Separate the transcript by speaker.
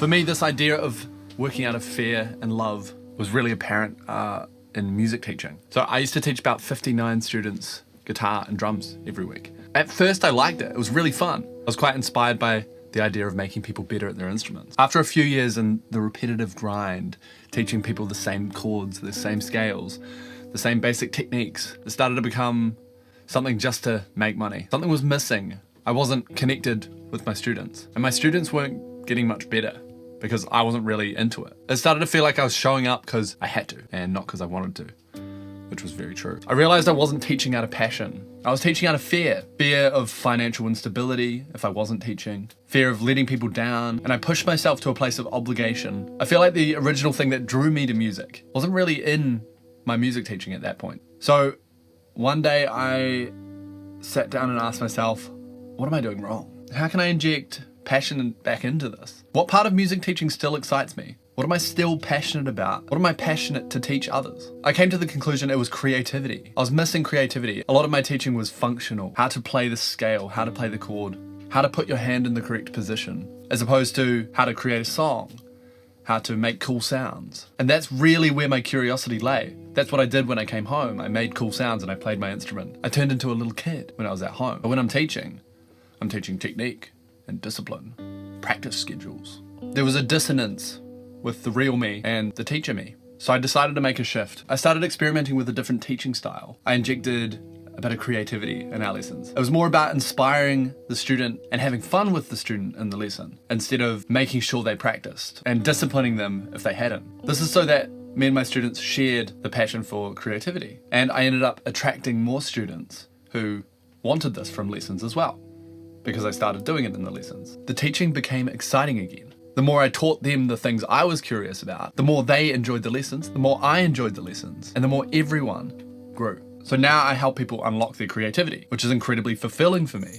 Speaker 1: For me, this idea of working out of fear and love was really apparent in music teaching. So I used to teach about 59 students guitar and drums every week. At first I liked it. It was really fun. I was quite inspired by the idea of making people better at their instruments. After a few years in the repetitive grind, teaching people the same chords, the same scales, the same basic techniques, it started to become something just to make money. Something was missing. I wasn't connected with my students, and my students weren't getting much better because I wasn't really into it. It started to feel like I was showing up because I had to and not because I wanted to, which was very true. I realized I wasn't teaching out of passion. I was teaching out of fear. Fear of financial instability if I wasn't teaching. Fear of letting people down. And I pushed myself to a place of obligation. I feel like the original thing that drew me to music wasn't really in my music teaching at that point. So one day I sat down and asked myself, what am I doing wrong? How can I inject passion back into this? What part of music teaching still excites me? What am I still passionate about? What am I passionate to teach others? I came to the conclusion it was creativity. I was missing creativity. A lot of my teaching was functional. How to play the scale, how to play the chord, how to put your hand in the correct position, as opposed to how to create a song, how to make cool sounds. And that's really where my curiosity lay. That's what I did when I came home. I made cool sounds and I played my instrument. I turned into a little kid when I was at home. But when I'm teaching technique and discipline, practice schedules. There was a dissonance with the real me and the teacher me. So I decided to make a shift. I started experimenting with a different teaching style. I injected a bit of creativity in our lessons. It was more about inspiring the student and having fun with the student in the lesson instead of making sure they practiced and disciplining them if they hadn't. This is so that me and my students shared the passion for creativity. And I ended up attracting more students who wanted this from lessons as well, because I started doing it in the lessons. The teaching became exciting again. The more I taught them the things I was curious about, the more they enjoyed the lessons, the more I enjoyed the lessons, and the more everyone grew. So now I help people unlock their creativity, which is incredibly fulfilling for me.